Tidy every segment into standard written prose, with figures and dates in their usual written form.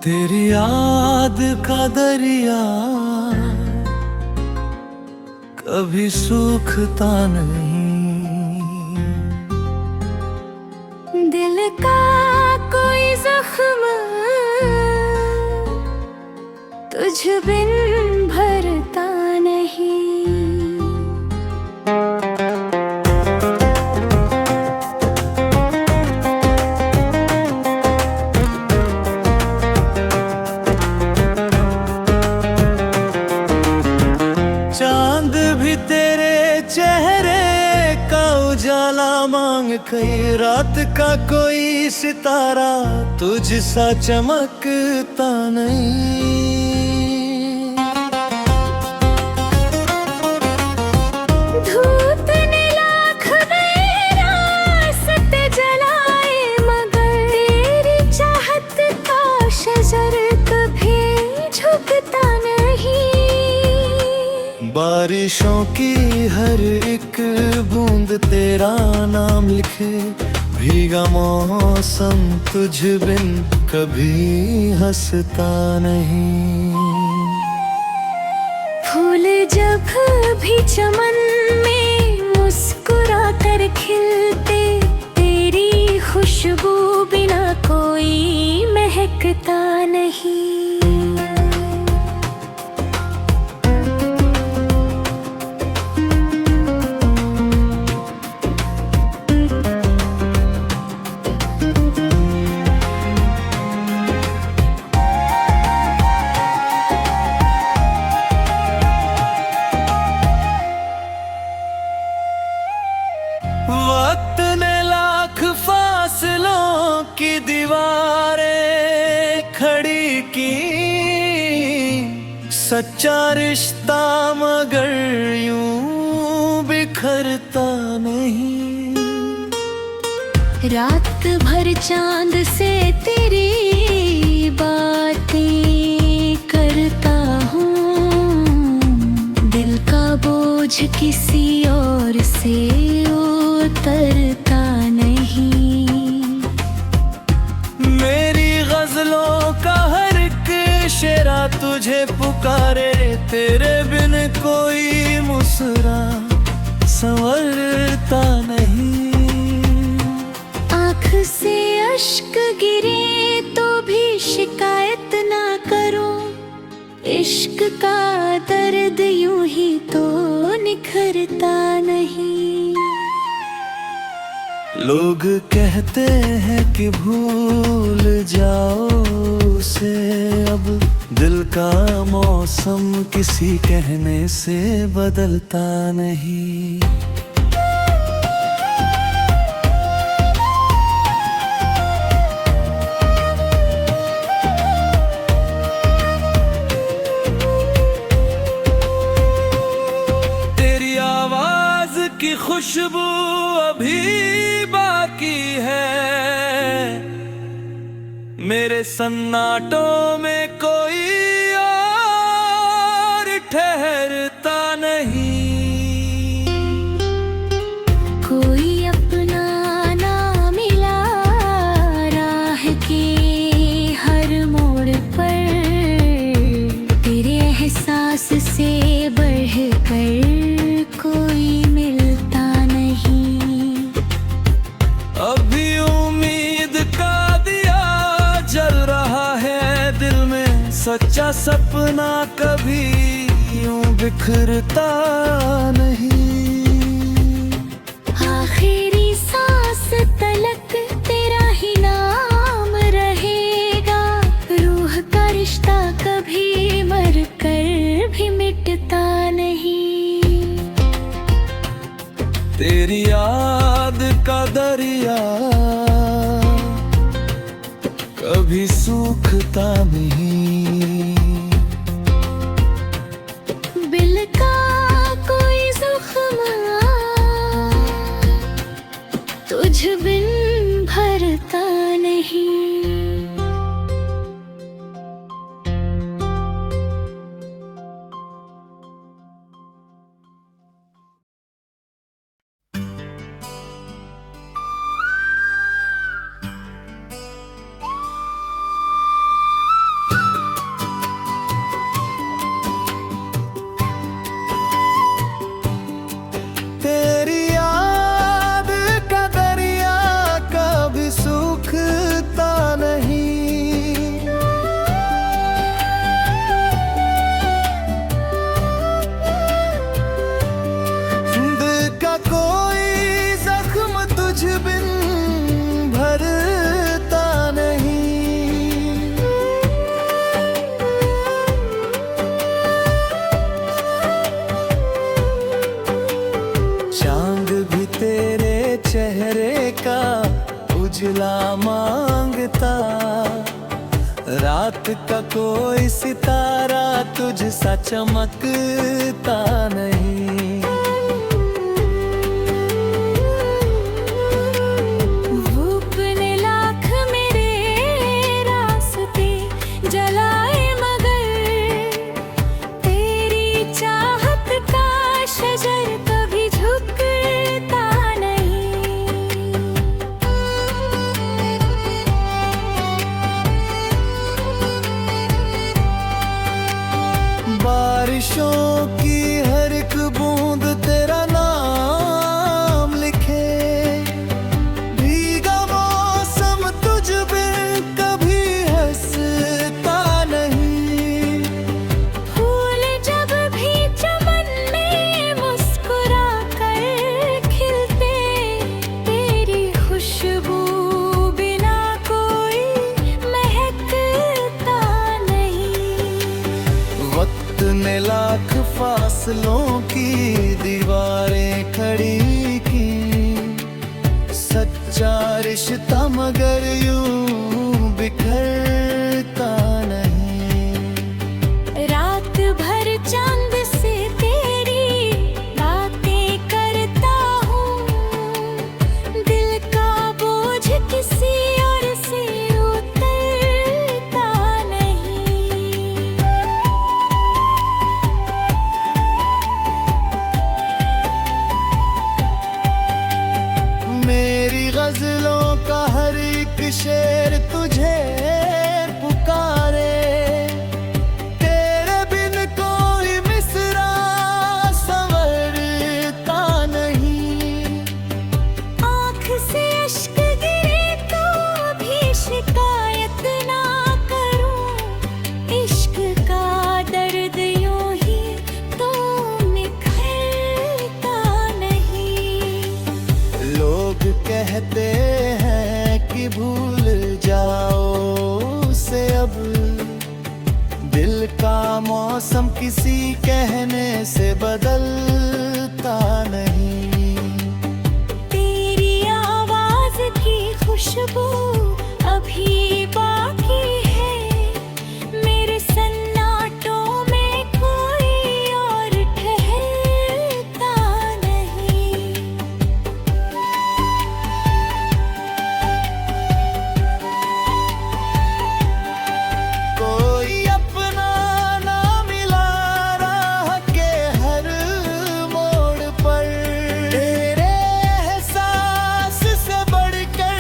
तेरी याद का दरिया कभी सूखता नहीं। दिल का कोई जख्म तुझ बिन भरता नहीं। चांद भी तेरे चेहरे का उजाला मांग कई रात का कोई सितारा तुझ सा चमकता नहीं। धूप ने लाख रास्ते जलाए मगर तेरी चाहत का शजर कभी झुकता नहीं। बारिशों की हर एक बूंद तेरा नाम लिखे, भीगा मौसम तुझ बिन कभी हंसता नहीं। फूल जब भी चमन में मुस्कुरा कर खिलते, तेरी खुशबू बिना कोई महकता नहीं। वक्त ने लाख फासलों की दीवारें खड़ी की, सच्चा रिश्ता मगर यूं बिखरता नहीं। रात भर चांद से तेरी बातें करता हूँ, दिल का बोझ किसी और से उतरता नहीं। मेरी गजलों का हर एक शेरा तुझे पुकारे, तेरे बिन कोई मुस्कुरा संवरता नहीं। आँख से अश्क गिरे तो भी शिकायत ना करो, इश्क का दर्द यूं ही तो निखरता नहीं। लोग कहते हैं कि भूल जाओ उसे, अब दिल का मौसम किसी कहने से बदलता नहीं। तेरी आवाज की खुशबू अभी बाकी है, मेरे सन्नाटों में कोई और ठहरता नहीं। कोई अपना ना मिला राह के हर मोड़ पर, तेरे एहसास से बढ़कर कोई मिलता नहीं। अभी उम्मीद का दिया जल रहा है दिल में, सच्चा सपना कभी यूं बिखरता नहीं। आखिरी सांस तलक तेरा ही नाम रहेगा, रूह का रिश्ता कभी मर कर भी मिटता नहीं। तेरी याद का दरिया कभी सूखता नहीं। दिल का कोई जख्म तुझ बिन भरता नहीं। चेहरे का उजला मांगता। रात का कोई सितारा तुझसा चमकता नहीं। धूप ने लाख मेरे रास्ते जलाए मगर तेरी चाहत का शजर कभी झुकता नहीं। बारिशों की हर एक बूंद तेरा नाम लिखे। भीगा मौसम तुझ बिन कभी हंसता नहीं। फूल जब भी चमन में मुस्कुरा कर खिलते तेरी खुशबू बिना कोई महकता नहीं। वक्त ने लाख फासलों की दीवारें खड़ी की। सच्चा रिश्ता मगर यूं बिखरता नहीं। रात भर चांद से तेरी बातें करता हूँ। दिल का बोझ किसी और से उतरता नहीं। मेरी गजलों का हर एक शेर तुझे पुकारे। तेरे बिन कोई मिसरा संवरता नहीं। आँख से अश्क गिरे तो भी शिकायत ना करूं। इश्क का दर्द यूं ही तो निखरता नहीं। लोग कहते हैं कि भूल जाओ उसे अब। दिल का मौसम किसी कहने से बदलता नहीं। तेरी आवाज की खुशबू अभी बाकी है। मेरे सन्नाटों में कोई और ठहरता नहीं। कोई अपना ना मिला राह के हर मोड़ पर। तेरे एहसास से बढ़कर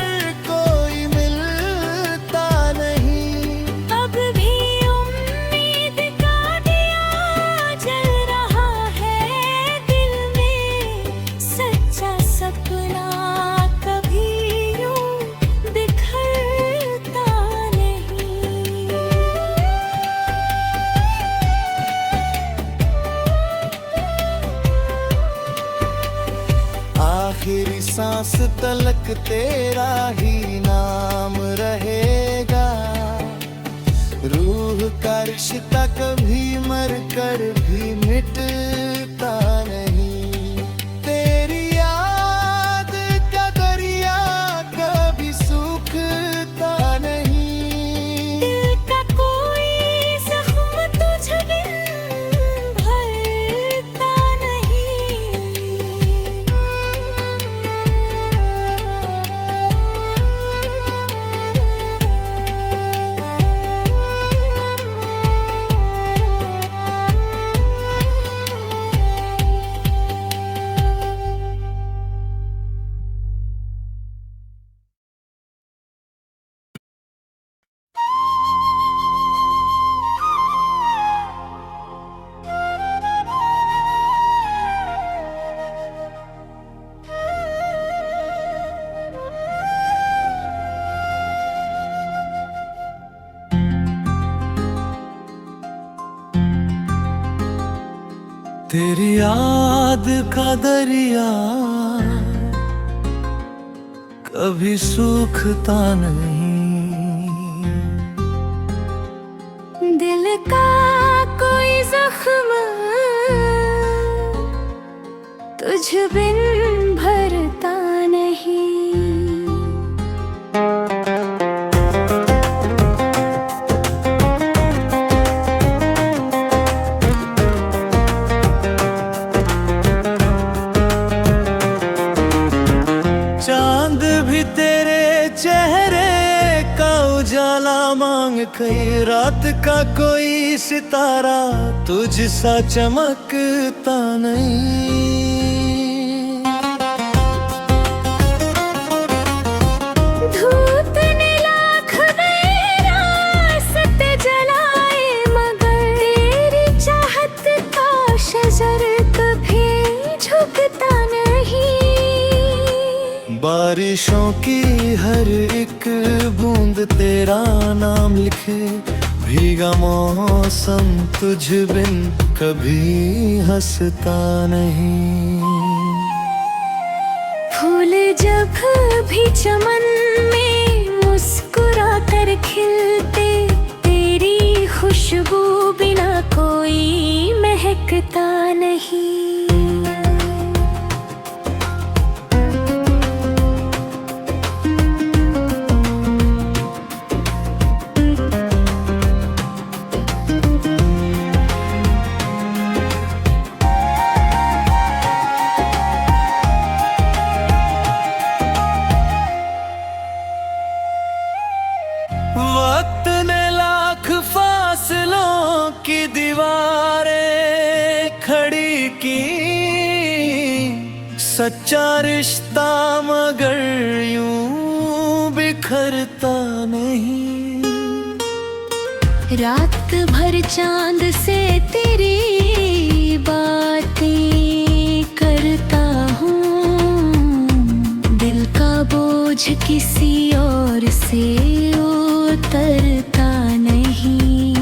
कोई मिलता नहीं। अब भी उम्मीद का दिया जल रहा है दिल में। सच्चा सपना कभी यूं बिखरता नहीं। आखिरी सांस तलक तेरा ही नाम रहेगा। रूह का रिश्ता कभी मर कर भी मिटता नहीं। तेरी याद का दरिया कभी सूखता नहीं। दिल का कोई जख्म तुझ बिन भरता तेरी याद का दरिया कभी सूखता नहीं। दिल का कोई जख्म तुझ बिन भरता नहीं। भी तेरे चेहरे का उजाला मांग कई रात का कोई सितारा तुझ सा चमकता नहीं। धूप ने लाख रास्ते जलाए मगर तेरी चाहत का शजर कभी झुकता नहीं। बारिशों की हर एक बूंद तेरा नाम लिखे, भीगा मौसम तुझ बिन कभी हंसता नहीं। फूल जब भी चमन में मुस्कुरा कर खिलते, तेरी खुशबू बिना कोई महकता नहीं। वक्त ने लाख फासलों की दीवारें खड़ी की, सच्चा रिश्ता मगर यूं बिखरता नहीं। रात भर चांद से तेरी बातें करता हूँ, दिल का बोझ किसी और से उतरता नहीं।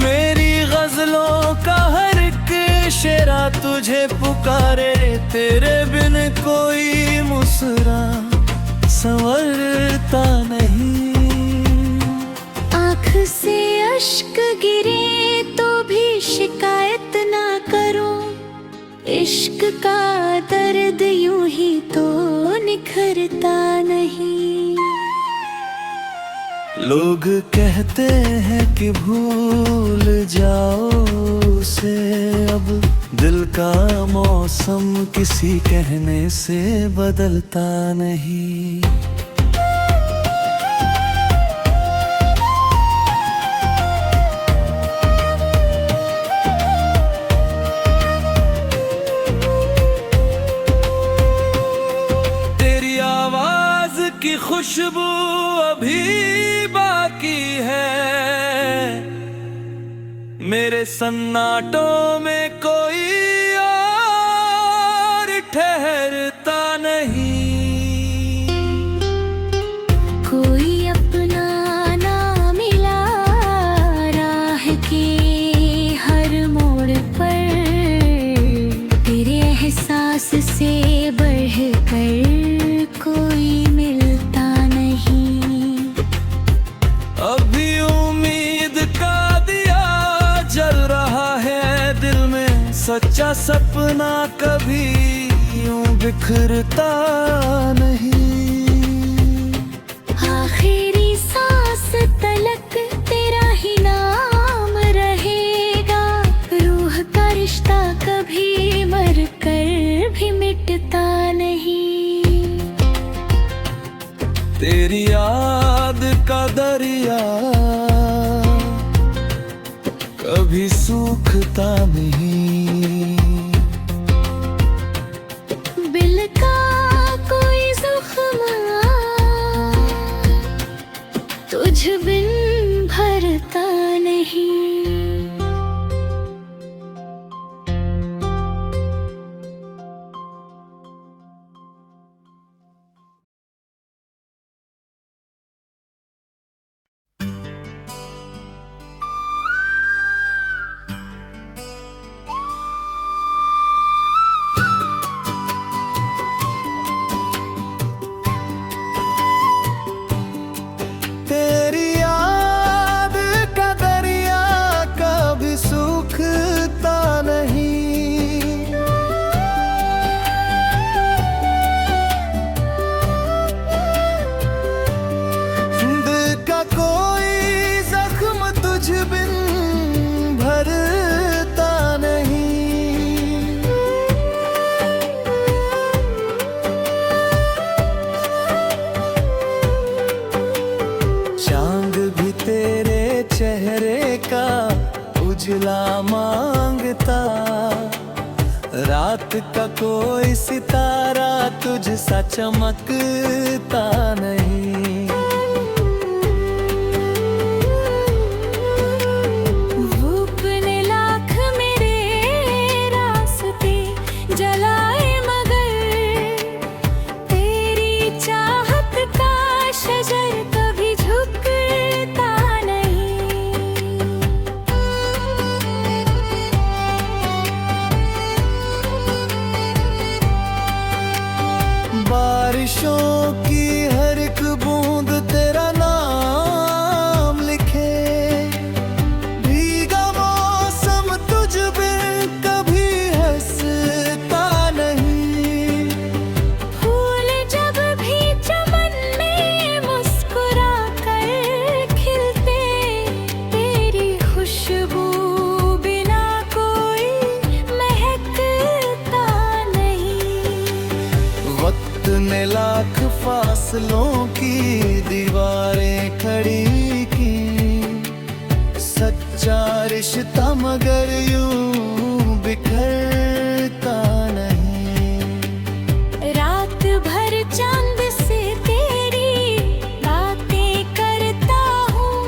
मेरी गजलों का हर एक शेरा तुझे पुकारे, तेरे बिन कोई मुस्कुरा संवरता नहीं। आँख से अश्क गिरे तो भी शिकायत ना करो, इश्क का दर्द यूं ही तो निखरता नहीं। लोग कहते हैं कि भूल जाओ उसे, अब दिल का मौसम किसी कहने से बदलता नहीं। तेरी आवाज की खुशबू अभी बाकी है, मेरे सन्नाटों में कोई और ठहरता नहीं। कोई अपना ना मिला राह के हर मोड़ पर, तेरे एहसास से बढ़कर कोई मिलता नहीं। अभी उम्मीद का दिया जल रहा है दिल में, सच्चा सपना कभी यूं बिखरता नहीं। आखिरी सांस तलक तेरा ही नाम रहेगा, रूह का रिश्ता कभी मर कर भी मिटता नहीं। तेरी याद का दरिया कभी सूखता नहीं। बिल का कोई ज़ख्म तुझ बिन भरता नहीं। का कोई सितारा तुझ सा चमकता नहीं। धूप ने लाख मेरे रास्ते जलाए मगर तेरी चाहत का शजर कभी झुकता नहीं। बारिशों की हर एक बूंद तेरा नाम लिखे, भीगा मौसम तुझ बिन कभी हंसता नहीं। फूल जब भी चमन में मुस्कुरा कर खिलते तेरी खुशबू बिना कोई महकता नहीं। वक्त ने लाख फासलों की दीवारें खड़ी की, सच्चा रिश्ता मगर यूं बिखरता नहीं। रात भर चांद से तेरी बातें करता हूँ,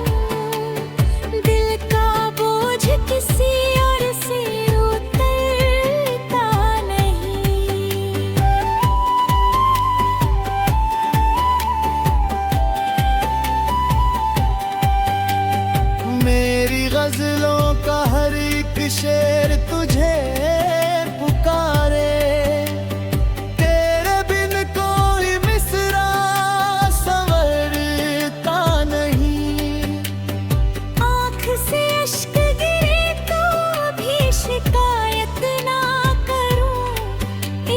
दिल का बोझ किसी और से उतरता नहीं। मेरी गजलों का हर एक शेर तुझे पुकारे, तेरे बिन कोई मिसरा संवरता नहीं। आँख से अश्क गिरे तो भी शिकायत ना करूं,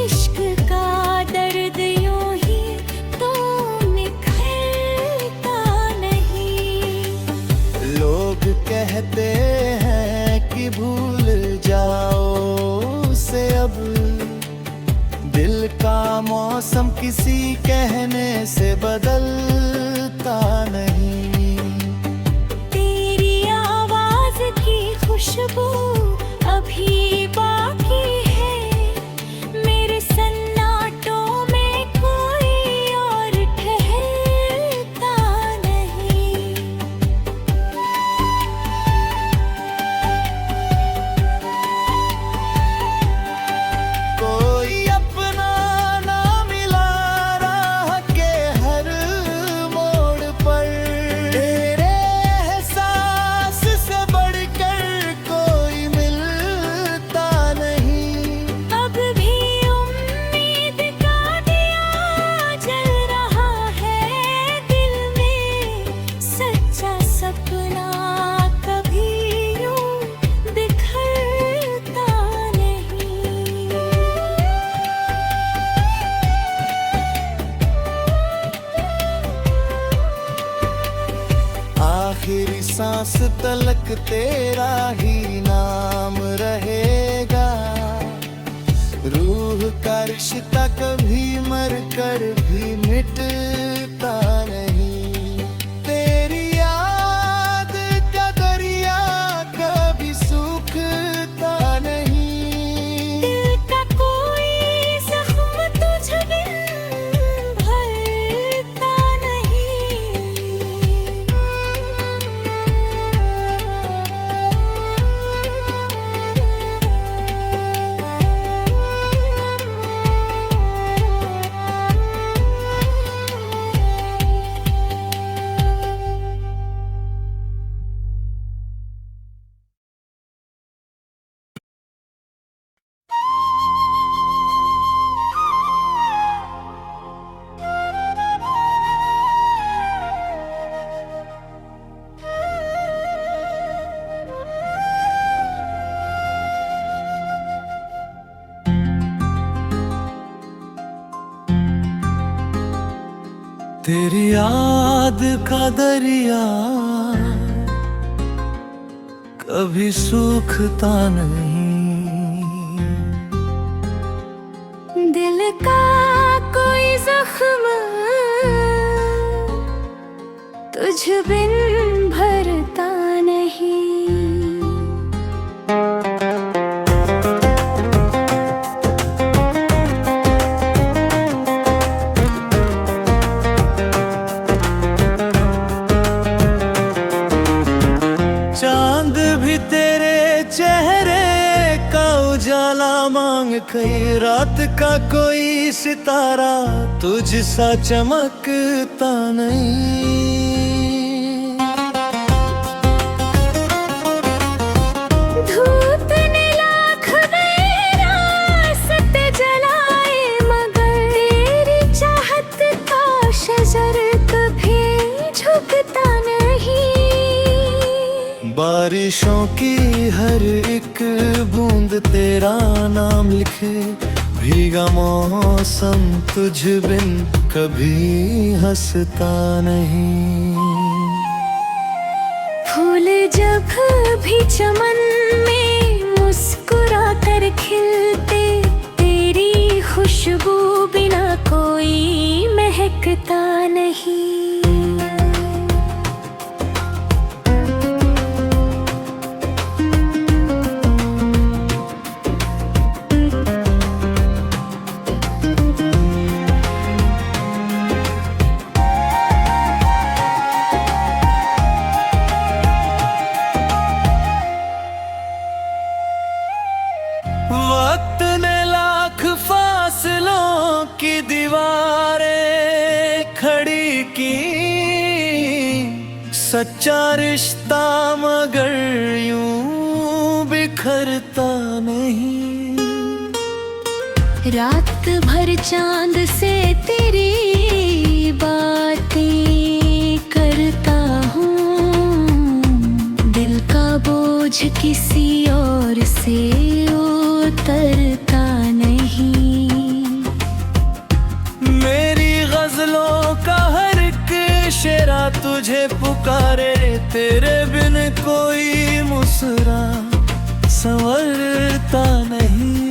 इश्क का दर्द यूं ही तो निखरता नहीं। लोग कहते हैं कि भूल जाओ उसे अब, दिल का मौसम किसी कहने से बदलता नहीं। तेरी आवाज की खुशबू अभी बाकी है, मेरे सन्नाटों में कोई और ठहरता नहीं। कोई अपना ना मिला राह के हर मोड़ पर, तेरे एहसास से बढ़कर कोई मिलता नहीं। अब भी उम्मीद का दिया जल रहा है दिल में, सच्चा सपना कभी यूं बिखरता नहीं। आखिरी सांस तलक तेरा ही नाम रहेगा, रूह का रिश्ता कभी मर कर भी मिटता नहीं। तेरी याद का दरिया कभी सूखता नहीं। दिल का कोई जख्म तुझ बिन भरता नहीं। तेरी याद का दरिया कभी सूखता नहीं। दिल का कोई जख्म तुझ बिन भरता नहीं। संग कई रात का कोई सितारा तुझ सा चमकता नहीं। धूप ने लाख गए रास्ते जलाए, मगर तेरी चाहत का शजर कभी झुकता नहीं। बारिशों की हर एक बूंद तेरा नाम लिखे, भीगा मौसम तुझ बिन कभी हंसता नहीं। फूल जब भी चमन में मुस्कुरा कर खिलते, तेरी खुशबू बिना कोई महकता नहीं। वक्त ने लाख फासलों की दीवारें खड़ी की, सच्चा रिश्ता मगर यूं बिखरता नहीं। रात भर चांद से तेरी बातें करता हूँ, दिल का बोझ किसी और से उतरता नहीं। मेरी गजलों का हर एक शेरा तुझे पुकारे, तेरे बिन कोई मुस्कुरा संवरता नहीं।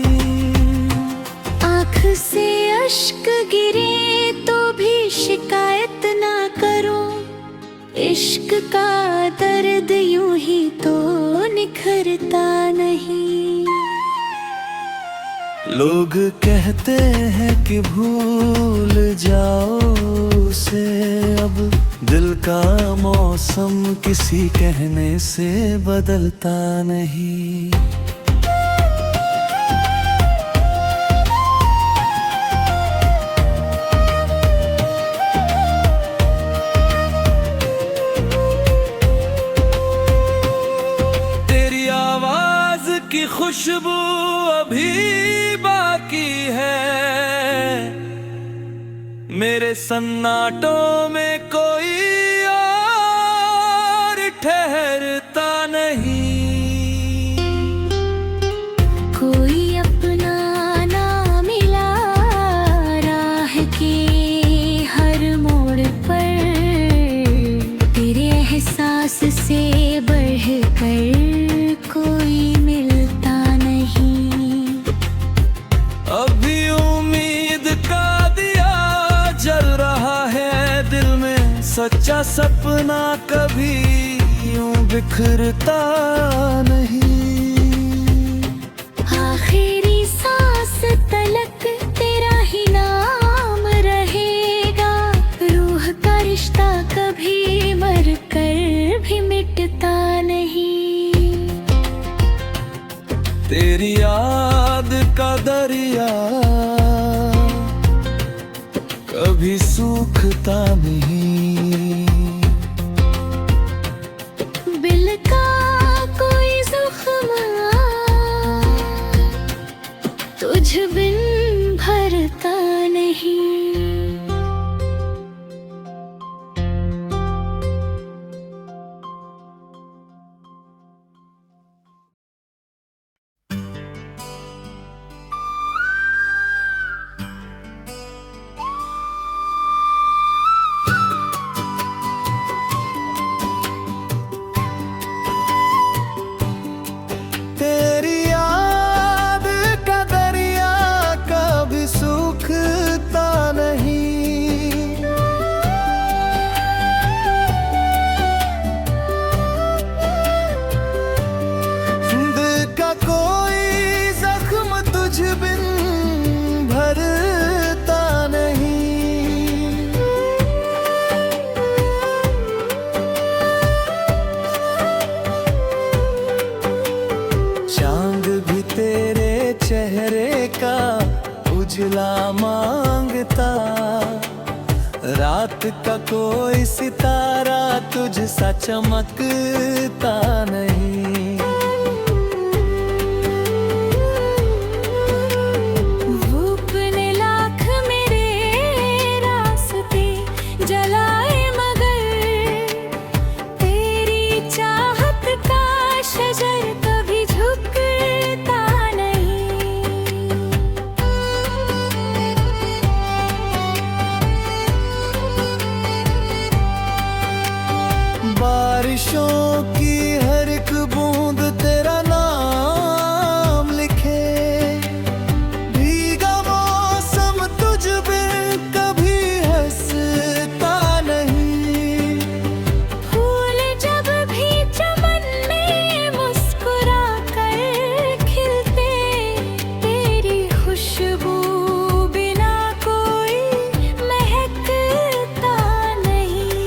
आँख से अश्क गिरे तो भी शिकायत ना करो, इश्क का दर्द यूं ही तो निखरता नहीं। लोग कहते हैं कि भूल जाओ उसे, अब दिल का मौसम किसी कहने से बदलता नहीं। तेरी आवाज की खुशबू अभी बाकी है, मेरे सन्नाटों में कोई और ठहरता नहीं। कोई अपना ना मिला राह के हर मोड़ पर, तेरे एहसास से बढ़कर कोई मिलता नहीं। अभी उम्मीद का दिया जल रहा है दिल में, सच्चा सपना कभी यूं बिखरता नहीं। आखिरी सांस तलक तेरा ही नाम रहेगा, रूह का रिश्ता कभी मर कर भी मिटता नहीं। तेरी याद का दरिया कभी सूखता नहीं। बिल का कोई ज़ख्म तुझ बिन भरता नहीं। रात का कोई सितारा तुझसा चमकता नहीं। धूप ने लाख मेरे रास्ते जलाए मगर तेरी चाहत का शजर कभी झुकता नहीं। बारिशों की हर एक बूंद तेरा नाम लिखे, भीगा मौसम तुझ बिन कभी हंसता नहीं। फूल जब भी चमन में मुस्कुरा कर खिलते तेरी खुशबू बिना कोई महकता नहीं।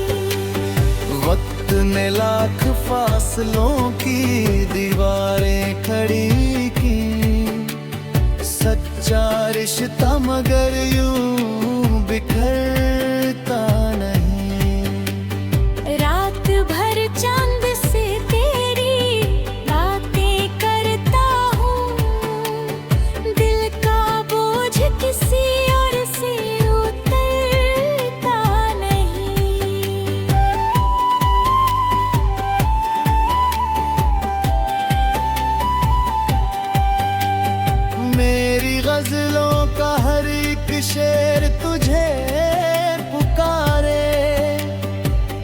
वक्त ने लाख फासलों की दीवारें खड़ी की, सच्चा रिश्ता मगर यूं बिखरता नहीं। रात भर चांद से तेरी बातें करता हूँ, दिल का बोझ किसी और से उतरता नहीं। मेरी गजलों का हर एक शेर तुझे पुकारे,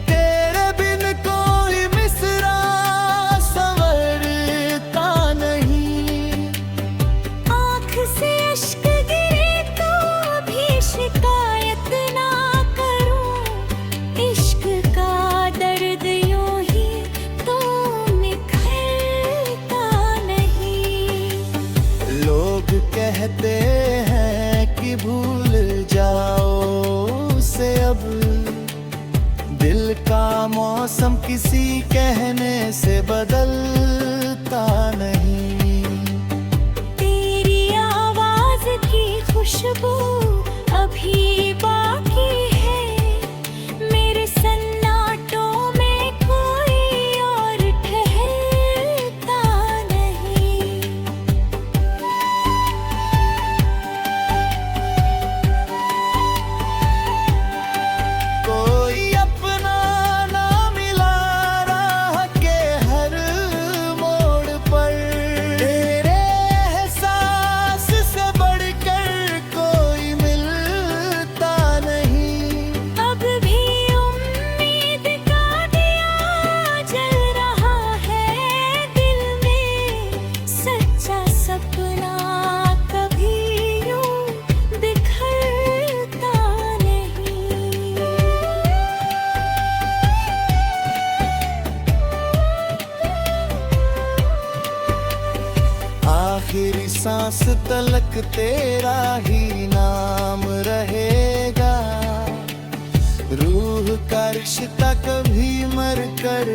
तेरे बिन कोई मिसरा संवरता नहीं। आँख से अश्क गिरे तो भी शिकायत ना करूं, इश्क का दर्द यूं ही तो निखरता नहीं। लोग कहते हैं कि भूल जाओ उसे अब, दिल का मौसम किसी कहने से बदलता नहीं। तेरी आवाज की खुशबू अभी बाकी है, मेरे सन्नाटों में कोई और ठहरता नहीं। कोई अपना ना मिला राह के हर मोड़ पर, तेरे एहसास से बढ़कर कोई मिलता नहीं। अब भी उम्मीद का दिया जल रहा है दिल में, सच्चा सपना कभी यूं बिखरता नहीं। आखिरी सांस तलक तेरा ही नाम रहेगा, रूह का रिश्ता कभी मर कर